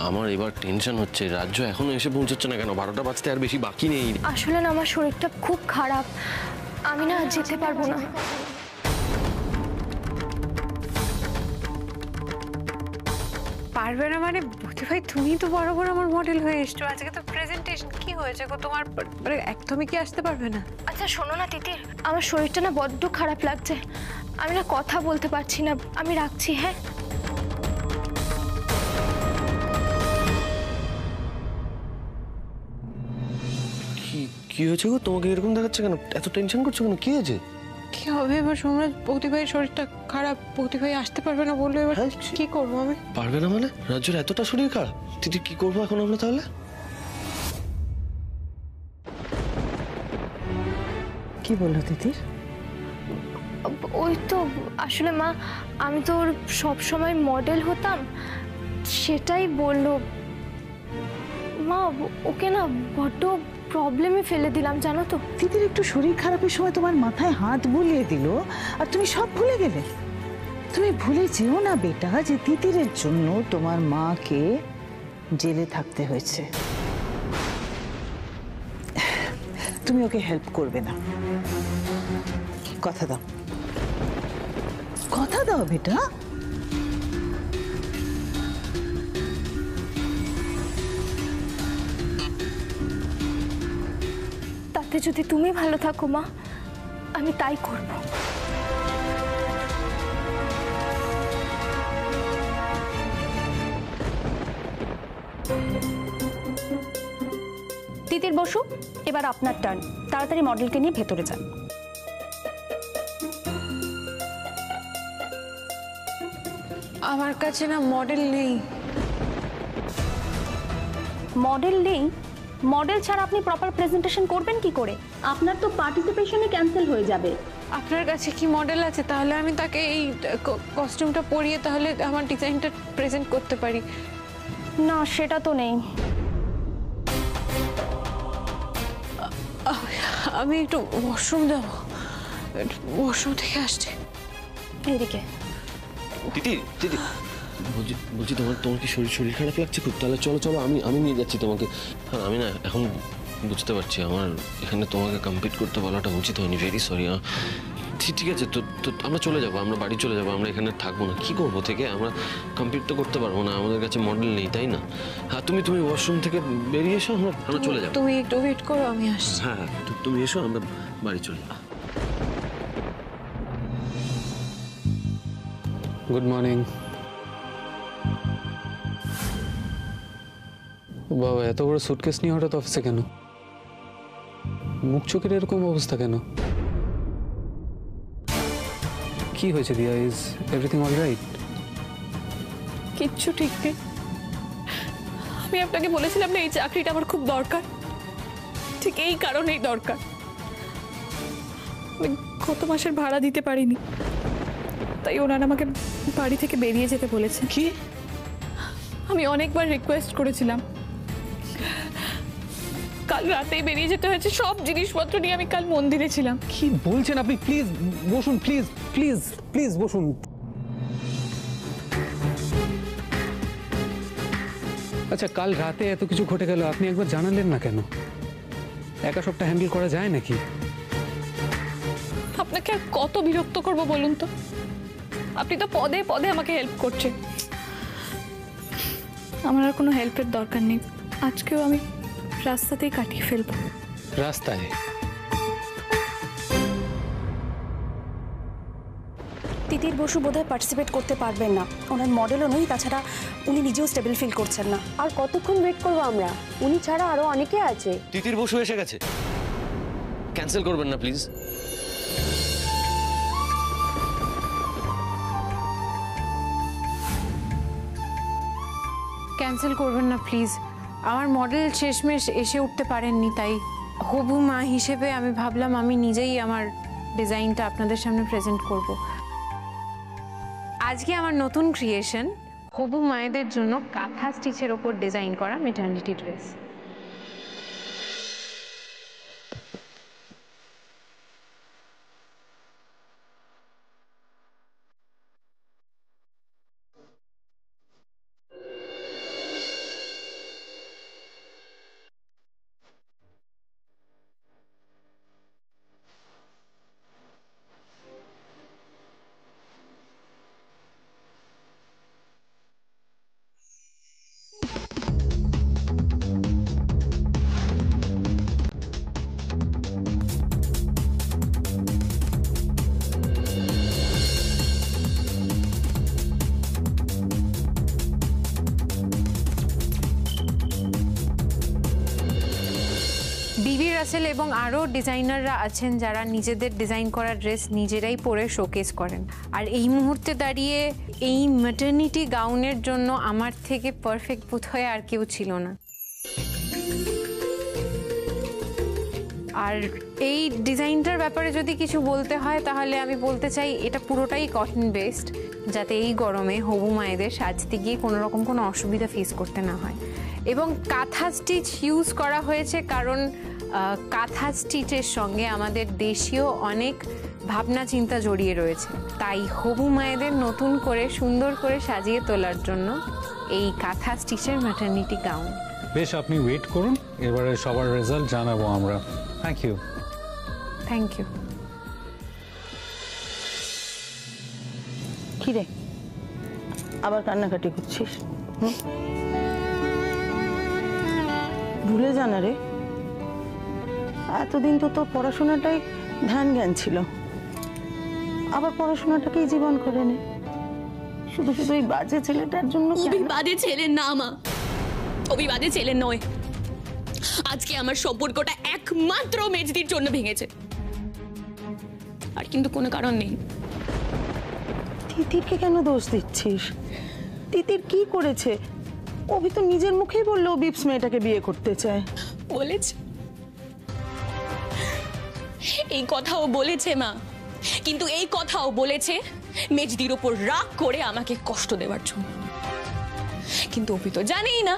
আমার এবার টেনশন হচ্ছে, রাজ্য এখনো এসে পৌঁছচ্ছে না কেন? 12টা বাজতে আর বেশি বাকি নেই। আসলে না আমার শরীরটা খুব খারাপ, আমি না যেতে পারবো না। পারবে না মানে বুদ্ধি ভাই, তুমি তো বরাবর আমার মডেল হয়ে এসছো, আজকে তো প্রেজেন্টেশন। কি হয়েছে গো তোমার? মানে একদমই কি আসতে পারবে না? আচ্ছা শোনো না তিতির, আমার শরীরটা না বড্ড খারাপ লাগছে, আমি না কথা বলতে পারছি না, আমি রাখছি। হ্যাঁ কি হয়েছে গো? তোমাকে এরকম দেখাচ্ছে কেন? এত টেনশন করছো কেন? কি হয়েছে? কি হবে এবার? সোমরাজ, বৌদি ভাইয়ের শরীরটা খারাপ, বৌদি ভাই আসতে পারবে না বললো, এবার কি করবো আমি? পারবে না মানে? রাজ্যের এতটা শরীর খারাপ, দিদি কি করবো এখন আমরা তাহলে? কি বললো তিতির? ওই তো আসলে মা, আমি তো ওর সব সময় মডেল হতাম, সেটাই বললো। মা ওকে না বড্ড প্রবলেমে ফেলে দিলাম জানো তো। তিতির একটু শরীর খারাপের সময় তোমার মাথায় হাত বুলিয়ে দিল আর তুমি সব ভুলে গেলে। তুমি ভুলে যেও না বেটা যে তিতিরের জন্য তোমার মাকে জেলে থাকতে হয়েছে। তুমি ওকে হেল্প করবে না, কথা দাও, কথা দাও বেটা। তাতে যদি তুমি ভালো থাকো মা, আমি তাই করব। তিতির বসু, এবার আপনার টার্ন। তাড়াতাড়ি মডেলকে নিয়ে ভেতরে যান। আমার কাছে না মডেল নেই। মডেল নেই? মডেল ছাড়া আপনি প্রপার প্রেজেন্টেশন করবেন কি করে? আপনার তো পার্টিসিপেশনই ক্যান্সেল হয়ে যাবে। আপনার কাছে কি মডেল আছে? তাহলে আমি তাকে এই কস্টিউমটা পরিয়ে তাহলে আমার ডিজাইনটা প্রেজেন্ট করতে পারি। না, সেটা তো নেই। আমি একটু ওয়াশরুম যাব, ওয়াশরুম থেকে আসছি। এইদিকে। দিদি দিদি বলছি তোমার কি শরীর খারাপ লাগছে খুব? তাহলে চলো চলো, আমি নিয়ে যাচ্ছি তোমাকে। হ্যাঁ আমি না এখন বুঝতে পারছি আমার এখানে তোমাকে কমপ্লিট করতে বলাটা উচিত হয়নি, ভেরি সরি। ঠিক আছে, তো আমরা চলে যাবো, আমরা বাড়ি চলে যাবো, আমরা এখানে থাকবো না। কি করবো থেকে? আমরা কমপ্লিট তো করতে পারবো না, আমাদের কাছে মডেল নেই, তাই না? হ্যাঁ তুমি ওয়াশরুম থেকে বেরিয়ে এসো, আমরা চলে যাবো। তুমি একটু ওয়েট করো, আমি আসছি। হ্যাঁ তুমি এসো, আমরা বাড়ি চলে যাবো। Good morning. বাবা, এত বড় সুটকেস নিয়ে হঠাৎ অফিসে কেন? মুখ চোখের এরকম অবস্থা কেন? কি হয়েছে দিয়া? Is everything all right? কিচ্ছু ঠিক নেই। আমি আপনাকে বলেছিলাম না এই চাকরিটা আমার খুব দরকার, ঠিক এই কারণেই দরকার। আমি গত মাসের ভাড়া দিতে পারিনি, তাই ওনারা আমাকে বাড়ি থেকে বেরিয়ে যেতে বলেছেন। কি? আমি অনেকবার রিকোয়েস্ট করেছিলাম, কাল রাতেই বেরিয়ে যেতে হয়েছে। সব জিনিসপত্র নিয়ে আমি কাল মন্দিরে ছিলাম। কি বলছেন আপনি? প্লিজ বসুন, প্লিজ প্লিজ প্লিজ বসুন। আচ্ছা, কাল রাতে এত কিছু ঘটে গেল, আপনি একবার জানালেন না কেন? একা সবটা হ্যান্ডেল করা যায় নাকি? আপনাকে আর কত বিরক্ত করব বলুন তো? আপনি তো পদে পদে আমাকে হেল্প করছেন। আমার আর কোনো হেল্পের দরকার নেই। আজকেও আমি রাস্তাতেই কাটিয়ে ফেলবো। রাস্তায়? তিতির বসু বোধহয় পার্টিসিপেট করতে পারবেন না, ওনার মডেলও নেই, তাছাড়া উনি নিজেও স্টেবল ফিল করছেন না। আর কতক্ষণ ওয়েট করবো আমরা? উনি ছাড়া আরো অনেকে আছে। তিতির বসু এসে গেছে, ক্যান্সেল করবেন না প্লিজ। ক্যান্সেল করবেন না প্লিজ। আমার মডেল শেষমেশ এসে উঠতে পারেননি, তাই হবু মা হিসেবে আমি ভাবলাম আমি নিজেই আমার ডিজাইনটা আপনাদের সামনে প্রেজেন্ট করব। আজকে আমার নতুন ক্রিয়েশন, হবু মায়েদের জন্য কাঁথা স্টিচের ওপর ডিজাইন করা ম্যাটারনিটি ড্রেস। বিবি রাসেল এবং আরও ডিজাইনাররা আছেন যারা নিজেদের ডিজাইন করা ড্রেস নিজেরাই পরে শোকেস করেন। আর এই মুহূর্তে দাঁড়িয়ে এই ম্যাটারনিটি গাউনের জন্য আমার থেকে পারফেক্ট বোধ হয় আর কেউ ছিল না। আর এই ডিজাইনটার ব্যাপারে যদি কিছু বলতে হয় তাহলে আমি বলতে চাই এটা পুরোটাই কটন বেসড, যাতে এই গরমে হবু মায়েদের সাজতে গিয়ে কোনো রকম কোনো অসুবিধা ফেস করতে না হয়। এবং কাঁথা স্টিচ ইউজ করা হয়েছে কারণ কাঁথা স্টিচের সঙ্গে আমাদের দেশীয় অনেক ভাবনা চিন্তা জড়িয়ে রয়েছে, তাই হবু মায়েদের নতুন করে সুন্দর করে সাজিয়ে তোলার জন্য এই কাঁথা স্টিচের ম্যাটারনিটি গাউন। বেশ, আপনি ওয়েট করুন, এবারে সবার রেজাল্ট জানাবো আমরা। Thank you. Thank you. কি রে, আবার কান্নাকাটি করছিস? ভুলে জানা রে, এতদিন তো তোর পড়াশোনাটাই ধ্যান জ্ঞান ছিল, আবার পড়াশোনাটাকেই জীবন করে নে। শুধু শুধু ওই বাজে ছেলেটার জন্য। বাজে ছেলে না মা, বাজে ছেলে নয়। আজকে আমার সম্পর্কটা একমাত্র মেজদির জন্য ভেঙেছে, আর কিন্তু কোনো কারণ নেই। তিতিরকে কেন দোষ দিচ্ছিস? তিতির কি করেছে? অভি তো নিজের মুখেই বললো ও বিপস মেয়েটাকে বিয়ে করতে চায়। বলেছে, এই কথাও বলেছে মা, কিন্তু এই কথাও বলেছে মেজদির ওপর রাগ করে আমাকে কষ্ট দেওয়ার জন্য। কিন্তু অভি তো জানেই না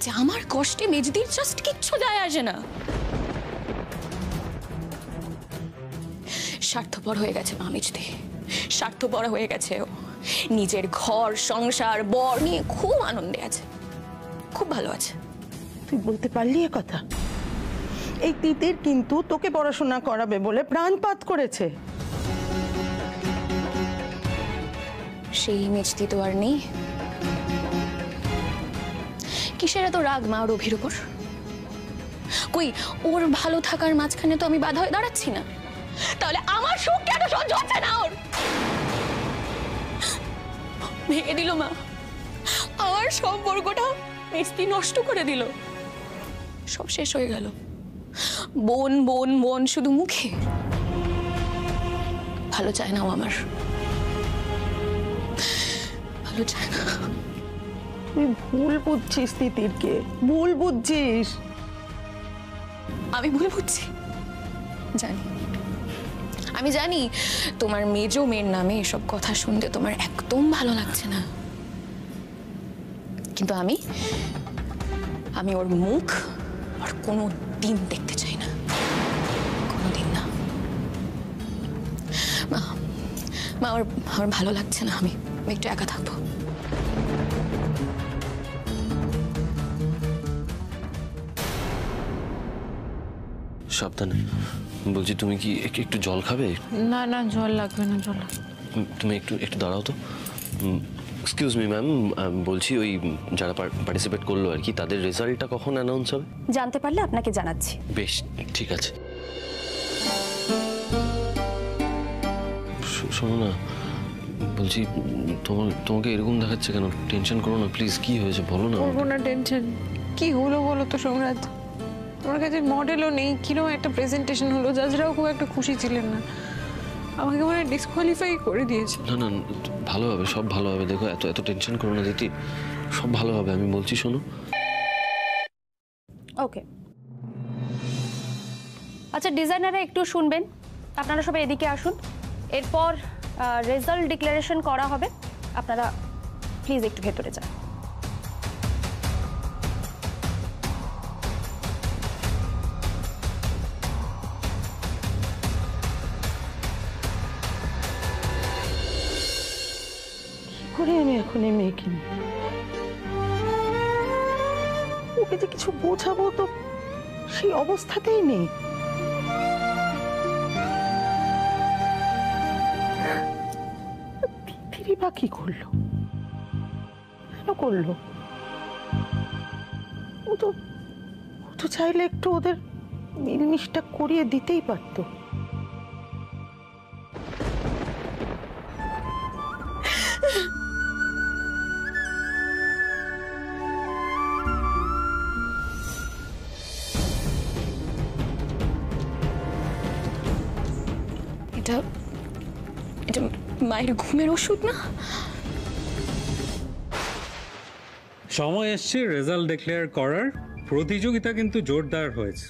যে আমার কষ্টে মেজদির জাস্ট কিচ্ছু যায় আসে না। স্বার্থপর হয়ে গেছে মা মেজদি, স্বার্থপর হয়ে গেছে ও। নিজের ঘর সংসার বর নিয়ে খুব আনন্দে আছে, খুব ভালো আছে। তুই বলতে পারলি এ কথা? এই তিতির কিন্তু তোকে পড়াশোনা করাবে বলে প্রাণপাত করেছে। সেই মেজদি তো আর নেই। কিসের এত রাগ মা ওর অভির উপর? কই ওর ভালো থাকার মাঝখানে তো আমি বাধা হয়ে দাঁড়াচ্ছি না, তাহলে আমার সুখ কেন সহ্য হচ্ছে না ওর? ভেঙে দিল মা, আমার সম্পর্কটা মেজদি নষ্ট করে দিল, সব শেষ হয়ে গেল। বোন বোন বোন শুধু মুখে, ভালো চায় না ও আমার, ভালো চায় না। তুই ভুল বুঝছিস তিতিরকে, ভুল বুঝছিস। আমি ভুল বুঝছি, জানি, আমি জানি তোমার মেজো মেয়ের নামে এসব কথা শুনতে তোমার একদম ভালো লাগছে না, কিন্তু আমি ওর মুখ আর কোনো দিন দেখতে চাই না, কোনোদিন না। মা আমার ভালো লাগছে না, আমি একটু একা থাকবো। সাবধানে। বলছি তুমি কি একটু জল খাবে? না না, জল লাগবে না, জল। তুমি একটু দাঁড়াও তো। এক্সকিউজ মি ম্যাম, বলছি ওই যারা পার্টিসিপেট করলো আর কি, তাদের রেজাল্টটা কখন অ্যানাউন্স হবে? জানতে পারলে আপনাকে জানাচ্ছি। বেশ, ঠিক আছে। শোনো না, বলছি তোমাকে এরকম দেখাচ্ছে কেন? টেনশন করো না প্লিজ, কি হয়েছে বলো না। করবো না টেনশন। কি হলো বলো তো সম্রাট? তোমার কাছে মডেলও নেই, কিরকম একটা প্রেজেন্টেশন হলো, জাজরাও খুব একটা খুশি ছিলেন না, আমাকে মনে হয় ডিসকোয়ালিফাই করে দিয়েছে। না না, ভালো হবে, সব ভালো হবে। দেখো এত টেনশন করো না দিদি, সব ভালো হবে, আমি বলছি শোনো। ওকে, আচ্ছা ডিজাইনাররা একটু শুনবেন, আপনারা সবাই এদিকে আসুন। এরপর রেজাল্ট ডিক্লারেশন করা হবে, আপনারা প্লিজ একটু ভেতরে যান। করে আমি এখন এই মেয়েকে নিয়ে ওকে যে কিছু বোঝাবো তো সেই অবস্থাতেই নেই। তিতিরই বা কি করলো, কেন করলো? ও তো চাইলে একটু ওদের মিলমিশটা করিয়ে দিতেই পারতো। মায়ের ঘুমের ওষুধ না। সময় এসছে রেজাল্ট ডিক্লেয়ার করার। প্রতিযোগিতা কিন্তু জোরদার হয়েছে,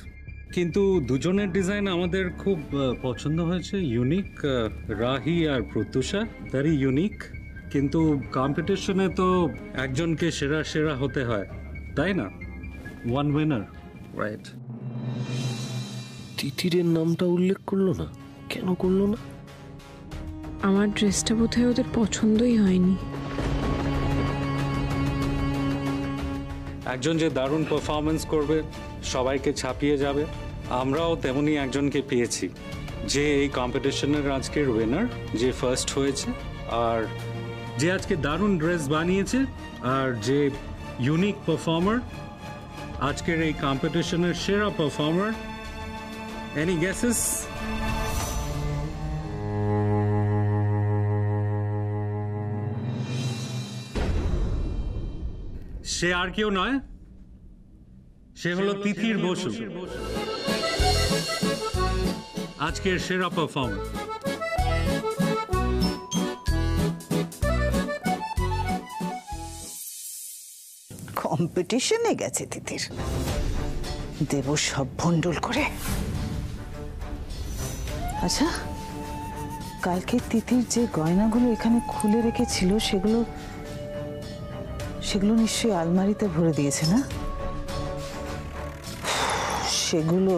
কিন্তু দুজনের ডিজাইন আমাদের খুব পছন্দ হয়েছে, ইউনিক। রাহি আর প্রত্যুষা ভেরি ইউনিক, কিন্তু কম্পিটিশনে তো একজনকে সেরা সেরা হতে হয়, তাই না? One winner, right? তিতিরের নামটা উল্লেখ করলো না, কেন করলো না? আমার ড্রেসটা বোধহয় ওদের পছন্দই হয়নি। একজন যে দারুণ পারফরমেন্স করবে, সবাইকে ছাপিয়ে যাবে, আমরাও তেমনি একজনকে পেয়েছি যে এই কম্পিটিশনের আজকের উইনার, যে ফার্স্ট হয়েছে, আর যে আজকে দারুণ ড্রেস বানিয়েছে, আর যে ইউনিক পারফর্মার, আজকের এই কম্পিটিশনের সেরা পারফর্মার। Any guesses? সে আর কেউ নয়, সে হলো তিথির বসু, আজকের সেরা পারফর্মার। কম্পিটিশনে গেছে তিতির, দেব সব ভন্ডুল করে। আচ্ছা, কালকে তিতির যে গয়নাগুলো এখানে খুলে রেখেছিল সেগুলো সেগুলো নিশ্চয়ই আলমারিতে ভরে দিয়েছে, না? সেগুলো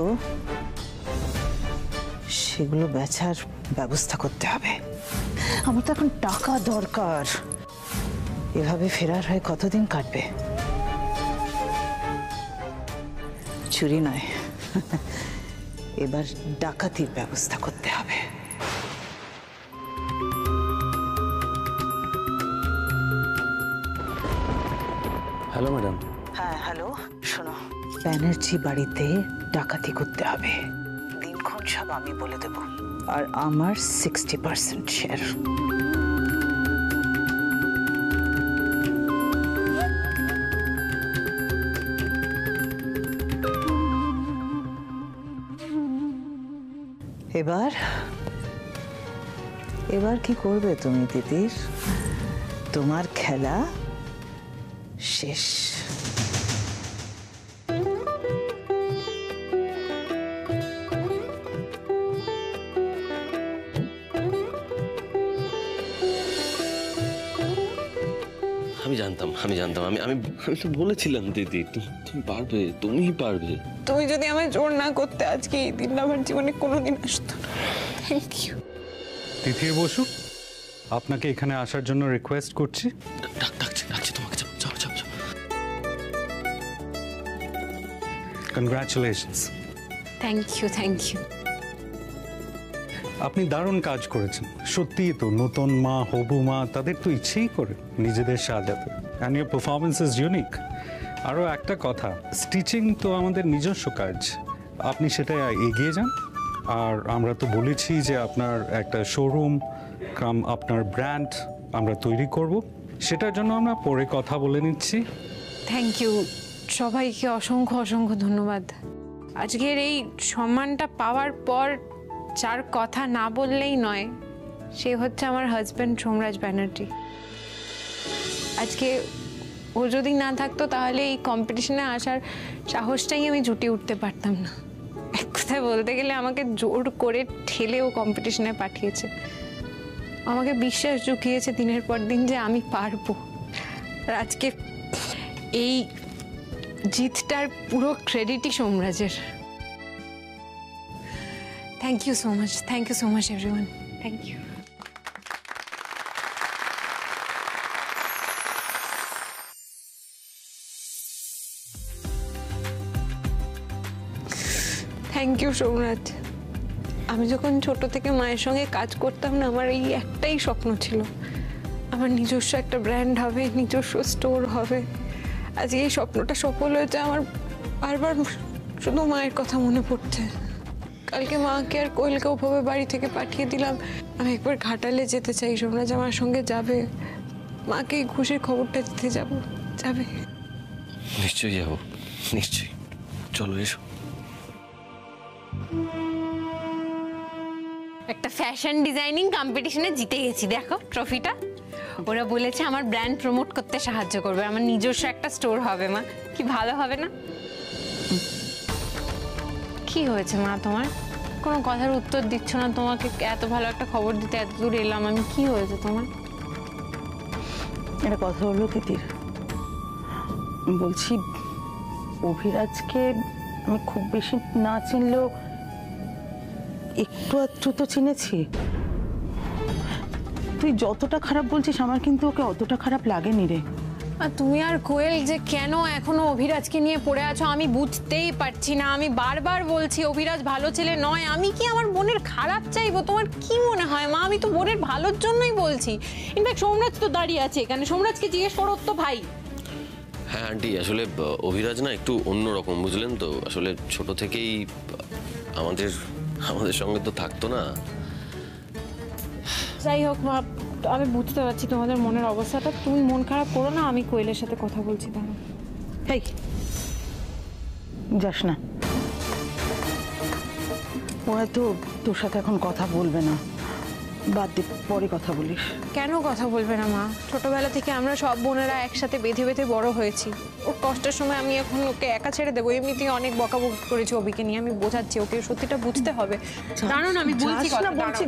সেগুলো বেচার ব্যবস্থা করতে হবে। আমার তো এখন টাকা দরকার। এভাবে ফেরার হয়ে কতদিন কাটবে? চুরি নয়, এবার ডাকাতির ব্যবস্থা করতে হবে। Hello madam. হ্যাঁ, হ্যালো, শোনো, ব্যানার্জি বাড়িতে ডাকাতি করতে হবে। দিনক্ষণ সব আমি বলে দেব, আর আমার 60% শেয়ার। এবার এবার কি করবে তুমি তিতির? তোমার খেলা শেষ। আমি জানতাম আমি আমি তো বলেছিলাম দিদি, তুমি পারবে, তুমিই পারবে। তুমি যদি আমায় জোর না করতে, আজকে এই দিন আমার জীবনে কোনোদিন আসতো না। Thank you. তিথির বসু, আপনাকে এখানে আসার জন্য রিকোয়েস্ট করছি। ডাকছি তোমাকে, চলো। কনগ্রাচুলেশনস। Thank you. আপনি দারুণ কাজ করেছেন, সত্যিই তো। নতুন মা, হবু মা, তাদের তো ইচ্ছেই করে নিজেদের সাজাতে। And your performance is unique. আরও একটা কথা, স্টিচিং তো আমাদের নিজস্ব কাজ, আপনি সেটা এগিয়ে যান। আর আমরা তো বলেছি যে আপনার একটা শোরুম কাম আপনার ব্র্যান্ড আমরা তৈরি করব, সেটার জন্য আমরা পরে কথা বলে নিচ্ছি। থ্যাংক ইউ সবাইকে, অসংখ্য ধন্যবাদ। আজকের এই সম্মানটা পাওয়ার পর যার কথা না বললেই নয়, সে হচ্ছে আমার হাজব্যান্ড সোমরাজ ব্যানার্জি। আজকে ও যদি না থাকতো তাহলে এই কম্পিটিশনে আসার সাহসটাই আমি জুটিয়ে উঠতে পারতাম না। এক কথায় বলতে গেলে আমাকে জোর করে ঠেলে ও কম্পিটিশনে পাঠিয়েছে, আমাকে বিশ্বাস জুগিয়েছে দিনের পর দিন যে আমি পারবো। আর আজকে এই জিতটার পুরো ক্রেডিটই সোমরাজের। Thank you so much everyone, thank you. Thank you Somraj. আমি যখন ছোট থেকে মায়ের সঙ্গে কাজ করতাম না, আমার এই একটাই স্বপ্ন ছিল, আমার নিজস্ব একটা ব্র্যান্ড হবে, নিজস্ব স্টোর হবে। আজকে এই স্বপ্নটা সফল হয়েছে। আমার বারবার শুধু মায়ের কথা মনে পড়ছে। কালকে মাকে আর কোয়েলকে ওভাবে বাড়ি থেকে পাঠিয়ে দিলাম। আমি একবার ঘাটালে যেতে চাই, সোমরাজ আমার সঙ্গে যাবে? মাকে এই খুশির খবরটা দিতে যাবে? নিশ্চয়ই যাবো, নিশ্চয়ই। চলো এসো। একটা ফ্যাশন ডিজাইনিং কম্পিটিশনে জিতে গেছি, দেখো ট্রফিটা। ওরা বলেছে আমার ব্র্যান্ড প্রমোট করতে সাহায্য করবে, আমার নিজস্ব একটা স্টোর হবে। মা কি ভালো হবে না? কি হয়েছে মা তোমার? কোনো কথার উত্তর দিচ্ছ না। তোমাকে এত ভালো একটা খবর দিতে এত দূর এলাম আমি, কি হয়েছে তোমার? একটা কথা হলো তিতির, বলছি অভিরাজকে আমি খুব বেশি না চিনলেও একটু আধটু তো চিনেছি। তুই যতটা খারাপ বলছিস আমার কিন্তু ওকে অতটা খারাপ লাগেনি রে। আর তুমি আর কোয়েল যে কেন এখনো অভিরাজকে নিয়ে পড়ে আছো আমি বুঝতেই পারছি না। আমি বারবার বলছি অভিরাজ ভালো ছেলে নয়। আমি কি আমার বোনের খারাপ চাইবো? তোমার কি মনে হয় মা? আমি তো বোনের ভালোর জন্যই বলছি। ইনফ্যাক্ট সোমরাজ তো দাঁড়িয়ে আছে এখানে, সোমরাজকে জিজ্ঞেস করো তো ভাই। হ্যাঁ আন্টি, আসলে অভিরাজ না একটু অন্যরকম, বুঝলেন তো। আসলে ছোট থেকেই আমাদের সঙ্গে তো থাকতো না। যাই হোক মা, আমি বুঝতে পারছি তোমাদের মনের অবস্থাটা। তুমি মন খারাপ করো না, আমি কোয়েলের সাথে কথা বলছি। দাঁড়াও। এই যাস না, ওরা তো তোর সাথে এখন কথা বলবে না, বাদ দে, পরে কথা বলিস। কেন কথা বলবে না মা? ছোটবেলা থেকে আমরা সব বোনেরা একসাথে বেঁধে বেঁধে বড় হয়েছি। ওর কষ্টের সময় আমি এখন ওকে একা ছেড়ে দেবো? এমনিতেই অনেক বকাবকি করেছি অভিকে নিয়ে, আমি বোঝাচ্ছি ওকে, সত্যিটা বুঝতে হবে। দাঁড়ান আমি বলছি কথা। বলছি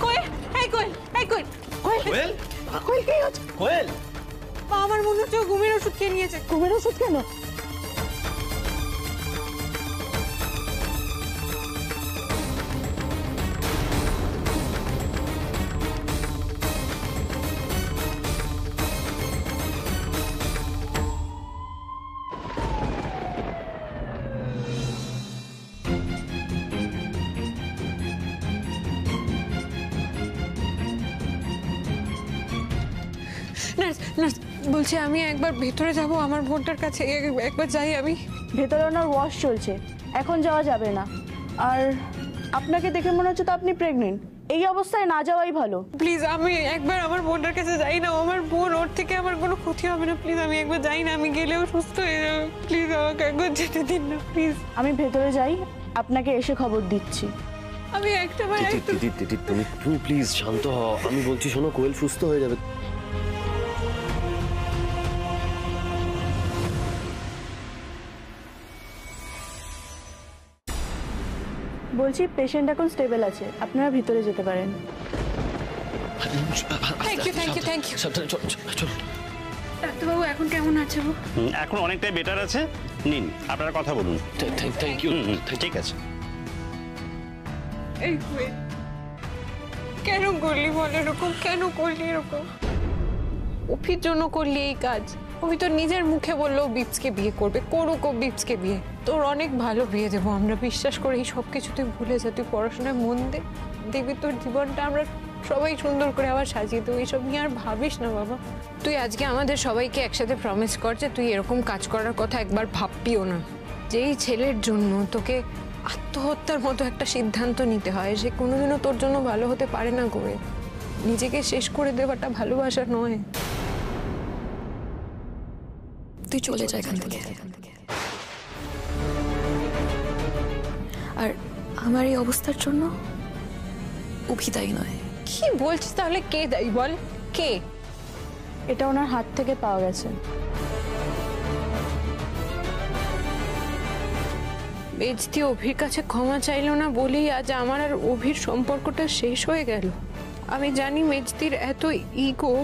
কোয়েল, এই কোয়েল, এই কোয়েল, কোয়েল, কোয়েল, কোয়েল কি হচ্ছে? কোয়েল, মা আমার মনে হচ্ছে ও ঘুমের ওষুধ খেয়ে নিয়েছে। ঘুমের ওষুধ কেন? নার্স, নার্স বলছি আমি একবার ভেতরে যাব, আমার বোনটার কাছে একবার যাই আমি। ভেতরে ওনার ওয়াশ চলছে, এখন যাওয়া যাবে না। আর আপনাকে দেখে মনে হচ্ছে তো আপনি প্রেগনেন্ট, এই অবস্থায় না যাওয়াই ভালো। প্লিজ আমি একবার আমার বোনটার কাছে যাই না। আমার বোন, ওর থেকে আমার কোনো ক্ষতি হবে না। প্লিজ আমি একবার যাই না, আমি গেলেও সুস্থ হয়ে যাবে। প্লিজ আমাকে একবার যেতে দিন না প্লিজ। আমি ভেতরে যাই, আপনাকে এসে খবর দিচ্ছি। আমি একটা বার দিদি তুমি প্লিজ শান্ত হও। আমি বলছি শোনো, কোয়েল সুস্থ হয়ে যাবে। বলছি পেশেন্ট এখন স্টেবল আছে, আপনারা ভিতরে যেতে পারেন। Thank you, thank you, thank you. চল। ডাক্তারবাবু এখন কেমন আছে ও? এখন অনেকটাই বেটার আছে। নিন আপনারা কথা বলুন। Thank you. ঠিক আছে। এই কোয়েল, কেন করলি বল এরকম? কেন করলি এরকম? অফির জন্য করলি এই কাজ? ওই তো নিজের মুখে বললো বিপসকে বিয়ে করবে, করুক ও বিপসকে বিয়ে। তোর অনেক ভালো বিয়ে দেবো আমরা, বিশ্বাস করে। এই সব কিছু তুই ভুলে যা, তুই পড়াশোনায় মন দে, দেখবি তোর জীবনটা আমরা সবাই সুন্দর করে আবার সাজিয়ে দেবো। এইসব নিয়ে আর ভাবিস না বাবা। তুই আজকে আমাদের সবাইকে একসাথে প্রমিস কর যে তুই এরকম কাজ করার কথা একবার ভাববিও না। যেই ছেলের জন্য তোকে আত্মহত্যার মতো একটা সিদ্ধান্ত নিতে হয়, সে কোনোদিনও তোর জন্য ভালো হতে পারে না। করে নিজেকে শেষ করে দেওয়াটা ভালোবাসা নয়। তুই চলে যা এখান থেকে। আর আমার এই অবস্থার জন্য অভি দায়ী নয়। কি বলছিস? তাহলে কে দায়ী বল? কে? এটা ওনার হাত থেকে পাওয়া গেছে। বেজতি অভির কাছে ক্ষমা চাইলো না বলেই আজ আমার আর অভির সম্পর্কটা শেষ হয়ে গেল। আমি জানি মেজদির এত ইগো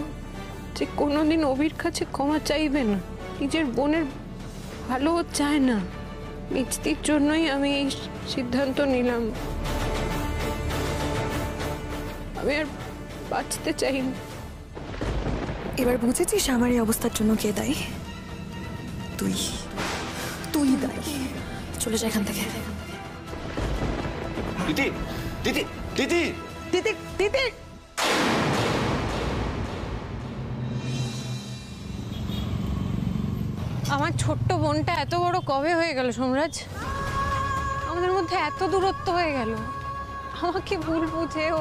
যে কোনোদিন অভির কাছে ক্ষমা চাইবে না, নিজের বোনের ভালো চায় না। মেজদির জন্যই আমি এই সিদ্ধান্ত নিলাম। আমি আর বাঁচতে চাই না। এবার বুঝেছিস আমার এই অবস্থার জন্য কে দায়ী? তুই দায়ী। চলে যা এখান থেকে। দিদি দিদি দিদি দিদি দিদি আমার ছোট্ট বোনটা এত বড় কবে হয়ে গেল সোমরাজ? আমাদের মধ্যে এত দূরত্ব হয়ে গেল। আমাকে ভুল বুঝে ও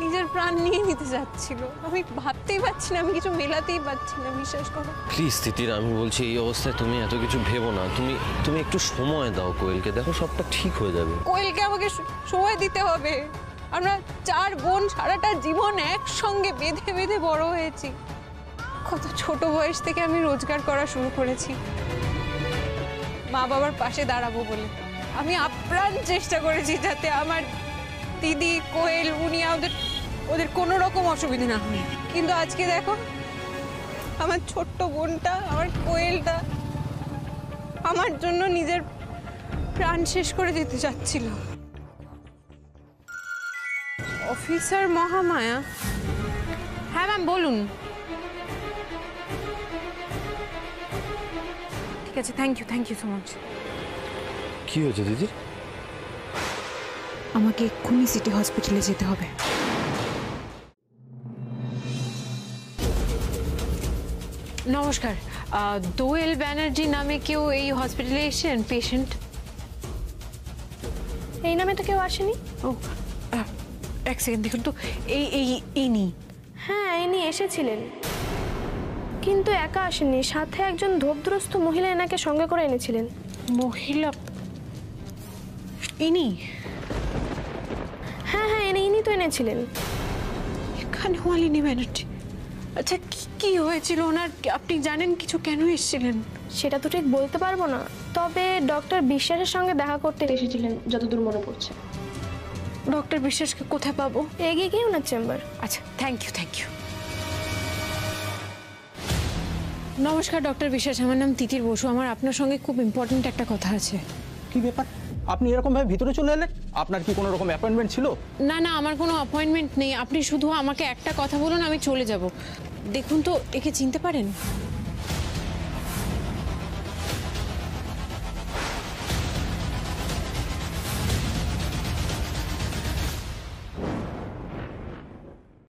নিজের প্রাণ নিয়ে নিতে যাচ্ছিল। আমি ভাবতেই পারছি না, আমি কিছু মেলাতেই পারছি না, বিশ্বাস করো। প্লিজ তিতির, আমি বলছি এই অবস্থায় তুমি এত কিছু ভেবো না। তুমি একটু সময় দাও কোয়েলকে, দেখো সবটা ঠিক হয়ে যাবে। কোয়েলকে আমাকে সময় দিতে হবে। আমরা 4 বোন সারাটা জীবন একসঙ্গে বেঁধে বেঁধে বড় হয়েছি। কত ছোট বয়স থেকে আমি রোজগার করা শুরু করেছি মা বাবার পাশে দাঁড়াবো বলে। আমি আপ্রাণ চেষ্টা করেছি যাতে আমার দিদি কোয়েল মুনিয়া ওদের কোনো রকম অসুবিধা না হয়। কিন্তু আজকে দেখো, আমার ছোট্ট বোনটা, আমার কোয়েলটা আমার জন্য নিজের প্রাণ শেষ করে দিতে চাচ্ছিল। অফিসার মহামায়া। হ্যাঁ ম্যাম, বলুন। ঠিক আছে, থ্যাংক ইউ সো মাচ। কি হয়েছে দিদি? আমাকে এক্ষুনি সিটি হসপিটালে যেতে হবে। নমস্কার, দোয়েল ব্যানার্জি নামে কেউ এই হসপিটালে এসেছেন? পেশেন্ট এই নামে তো কেউ আসেনি। ও, এক সেকেন্ড দেখুন তো। ইনি? হ্যাঁ, ইনি এসেছিলেন, কিন্তু একা আসেননি, সাথে একজন ধোপদ্রস্ত মহিলা এনাকে সঙ্গে করে এনেছিলেন। মহিলা? ইনি? হ্যাঁ, ইনি তো এনেছিলেন। এখানে মালিনী ব্যানার্জি। আচ্ছা, কি হয়েছিল ওনার? আপনি জানেন কিছু? কেন এসেছিলেন? সেটা তো ঠিক বলতে পারবো না, তবে ডক্টর বিশ্বাসের সঙ্গে দেখা করতে এসেছিলেন যতদূর মনে পড়ছে। ডক্টর বিশ্বাসকে কোথায় পাবো? এগিয়ে গিয়ে ওনার চেম্বার। আচ্ছা, থ্যাংক ইউ। নমস্কার ডক্টর বিশ্বাস, আমার নাম তিতির বসু। আমার আপনার সঙ্গে খুব ইম্পর্ট্যান্ট একটা কথা আছে। কি ব্যাপার? আপনি এরকম ভাবে ভিতরে চলে এলেন? আপনার কি কোনো রকম অ্যাপয়েন্টমেন্ট ছিল? না, আমার কোনো অ্যাপয়েন্টমেন্ট নেই। আপনি শুধু আমাকে একটা কথা বলুন, আমি চলে যাব। দেখুন তো, একে চিনতে পারেন?